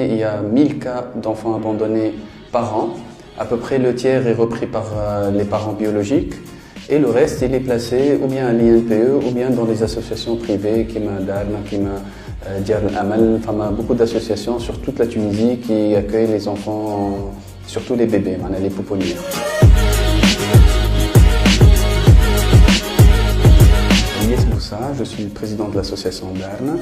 il y a 1000 cas d'enfants abandonnés par an. À peu près le tiers est repris par les parents biologiques et le reste il est placé ou bien à l'INPE ou bien dans des associations privées qui Diar Al-Amal, beaucoup d'associations sur toute la Tunisie qui accueillent les enfants, surtout les bébés, les pouponnières. Yes Moussa, je suis le président de l'association Darna.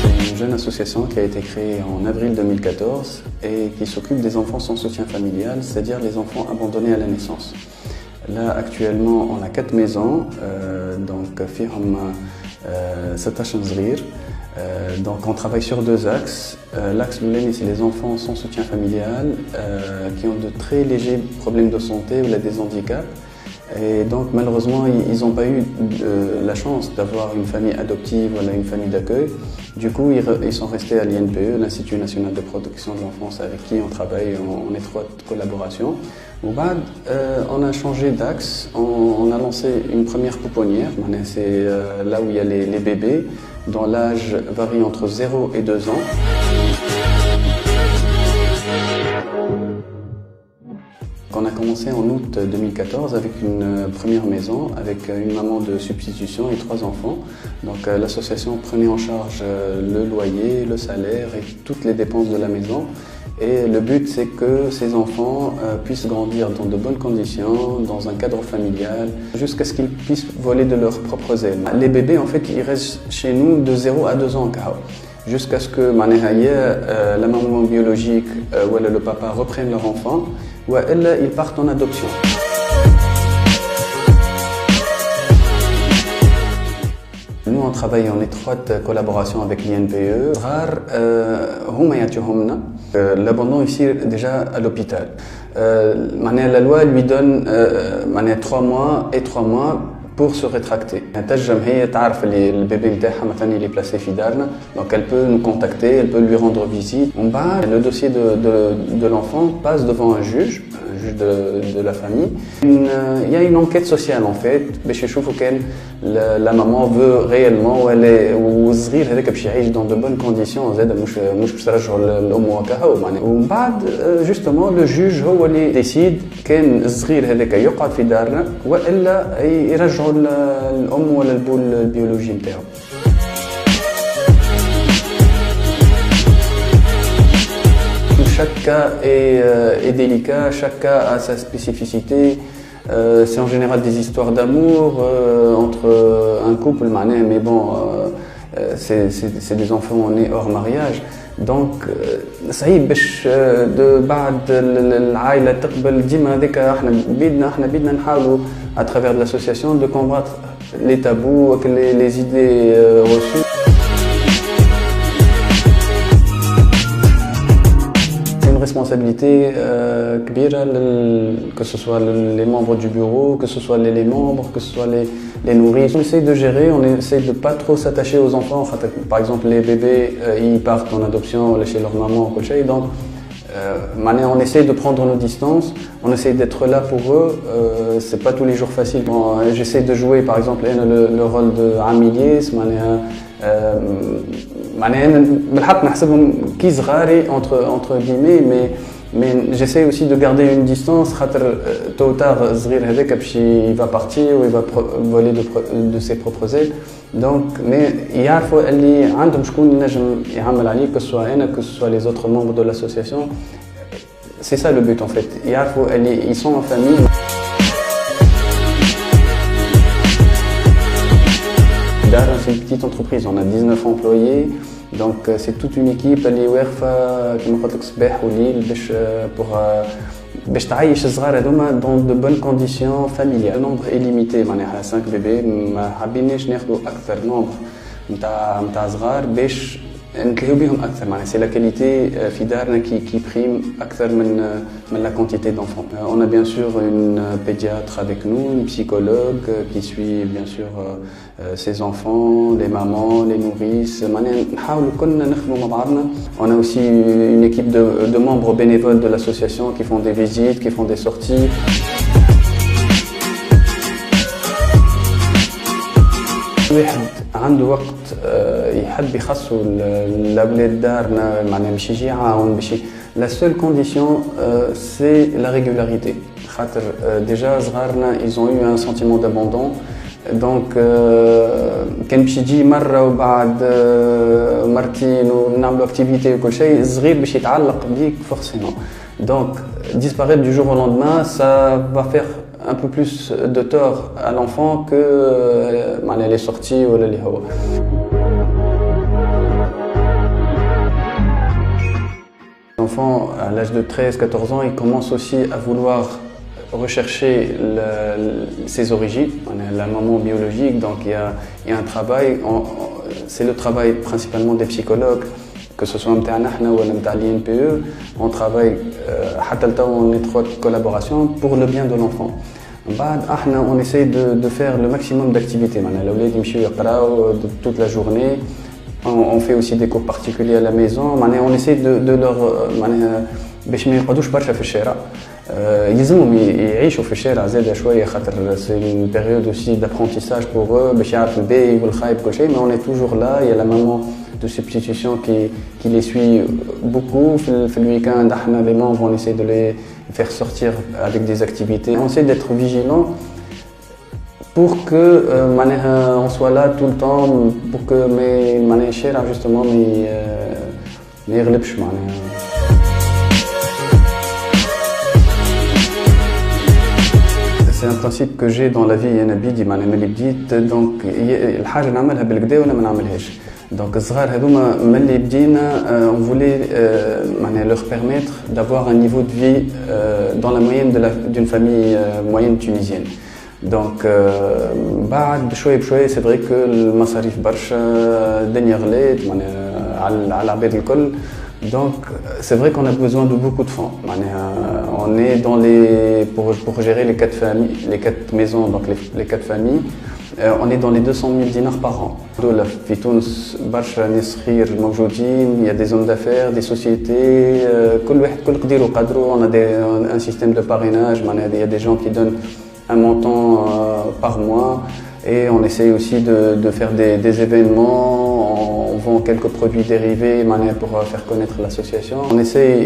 C'est une jeune association qui a été créée en avril 2014 et qui s'occupe des enfants sans soutien familial, c'est-à-dire les enfants abandonnés à la naissance. Là, actuellement, on a 4 maisons, donc فيهم 16 صغير. Donc on travaille sur 2 axes. L'axe l'uni, c'est les enfants sans soutien familial qui ont de très légers problèmes de santé ou des handicaps. Et donc malheureusement, ils n'ont pas eu la chance d'avoir une famille adoptive ou une famille d'accueil. Du coup, ils sont restés à l'INPE, l'Institut national de protection de l'enfance, avec qui on travaille en étroite collaboration. On a changé d'axe, on a lancé une première pouponnière, c'est là où il y a les bébés, dont l'âge varie entre 0 et 2 ans. On a commencé en août 2014 avec une première maison, avec une maman de substitution et 3 enfants. Donc l'association prenait en charge le loyer, le salaire et toutes les dépenses de la maison. Et le but, c'est que ces enfants puissent grandir dans de bonnes conditions, dans un cadre familial, jusqu'à ce qu'ils puissent voler de leurs propres ailes. Les bébés, en fait, ils restent chez nous de 0 à 2 ans, jusqu'à ce que la maman biologique ou le papa reprennent leur enfant, ou ils partent en adoption. Nous, on travaille en étroite collaboration avec l'INPE. L'abandon ici déjà à l'hôpital. La loi lui donne 3 mois et 3 mois pour se rétracter. Le bébé il est placé fidarna, donc elle peut nous contacter, elle peut lui rendre visite. Le dossier de l'enfant passe devant un juge de la famille. Il y a une enquête sociale en fait, la maman veut réellement dans de bonnes conditions. Justement le juge décide كان الصغير هذاك يقعد في دارنا والا يرجعوا الام ولا البو البيولوجي نتاعو. Chaque cas est délicat, chaque cas a sa spécificité. C'est en général des histoires d'amour entre un couple, mais bon, c'est des enfants nés hors mariage. Donc صعيب باش بعد العائله تقبل ديما هذاك احنا بيدنا نحاولوا à travers de l'association de combattre les tabous, les idées reçues. Responsabilité كبيرة, que ce soit les membres du bureau, que ce soit les membres, que ce soit les nourrices. On essaye de gérer, on essaye de pas trop s'attacher aux enfants. Par exemple, les bébés, ils partent en adoption chez leur maman, donc on essaye de prendre nos distances, on essaye d'être là pour eux. C'est pas tous les jours facile. Bon, j'essaie de jouer, par exemple, le rôle de Amilier, بالحق نحسبهم كي صغاري entre guillemets, mais j'essaie aussi de garder une distance خاطر tôt ou tard الصغير هذاك باش il va partir ou il va voler de ses propres ailes. Donc mais يعرفوا اللي عندهم شكون ينجم يعمل عليه, que ce soit انا que ce soit les autres membres de l'association. C'est ça le but en fait, يعرفوا اللي ils sont en famille. C'est une petite entreprise, on a 19 employés, donc c'est toute une équipe اللي واقفه كما قلت لك صباح وليل باش تعيش الصغار هذوما dans de bonnes conditions familiales. Le nombre est limité, معناها 5 bébés, ما حابيناش ناخذوا اكثر نومبر نتاع صغار باش نتلاهيو بهم اكثر. معناها c'est la qualité في دارنا qui prime اكثر من la quantité d'enfants. On a bien sûr une pédiatre avec nous, une psychologue qui suit bien sûr ses enfants, les mamans, les nourrices. On a aussi une équipe de membres bénévoles de l'association qui font des visites, qui font des sorties. واحد عنده وقت يحب يخصو لأولاد دارنا معناها باش يجي يعاون باش لا سول كونديسيون سي لا ريغولاريتي خاطر ديجا صغارنا ils ont eu un sentiment d'abandon دونك كان باش يجي مره وبعد مرتين ونعملوا اكتيفيتي وكل شيء الصغير باش يتعلق بيك فورسيمون دونك disparaître du jour au lendemain ça va faire un peu plus de tort à l'enfant que les sorties ou les هو. L'enfant à l'âge de 13-14 ans, il commence aussi à vouloir rechercher ses origines. On a la maman biologique, donc il y a un travail, c'est le travail principalement des psychologues, que ce soit MTANAHNA ou l'INPE, on travaille en étroite collaboration pour le bien de l'enfant. On essaye de faire le maximum d'activités. Toute la journée. On fait aussi des cours particuliers à la maison. On essaie de leur باش ما يقعدوش برشا في الشارع. يلزمهم يعيشوا في الشارع زاد شويه خاطر c'est une période aussi d'apprentissage pour eux باش يعرفوا الباهي والخايب كل شيء. Mais on est toujours là. Il y a la maman de substitution qui les suit beaucoup. في le week-end, les membres on essaie de les faire sortir avec des activités. On essaie d'être vigilant pour que on soit là tout le temps pour que mes الشارع justement ما يغلبش C'est un principe que j'ai dans la vie أنا بيدي ملي بديت دونك الحاجة نعملها بالكدا ولا ما نعملهاش دونك الصغار هذوما ملي بدينا on voulait leur permettre d'avoir un niveau de vie dans la moyenne d'une famille moyenne tunisienne. Donc بعد بشوي بشوي c'est vrai que المصاريف برشا الدنيا غلات على العباد الكل. Donc c'est vrai qu'on a besoin de beaucoup de fonds. On est dans pour gérer les 4 maisons, donc les 4 familles. On est dans les 200 000 dinars par an. في تونس برشا ناس خير موجودين. Il y a des hommes d'affaires, des sociétés. كل واحد كل قدير وقدره. On a un système de parrainage. Il y a des gens qui donnent un montant par mois. Et on essaye aussi de faire des événements, on vend quelques produits dérivés pour faire connaître l'association. On essaye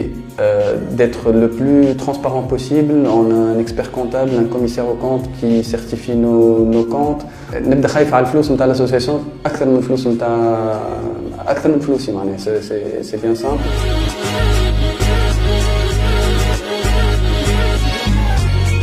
d'être le plus transparent possible. On a un expert comptable, un commissaire aux comptes qui certifie nos comptes. نبدا خايف على الفلوس نتاع l'association أكثر من الفلوس نتاع أكثر من فلوسي c'est bien simple.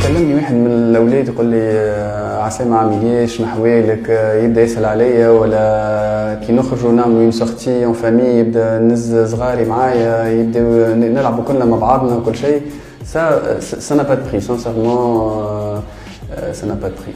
كلمني واحد من الاولاد يقول لي عسى ما عملياش نحوالك يبدا يسال عليا ولا كي نخرجوا نعملوا اون سورتي اون فامي يبدا نز صغاري معايا يبداو نلعبوا كلنا مع بعضنا وكل شيء ça n'a pas de prix sincèrement ça n'a pas de prix.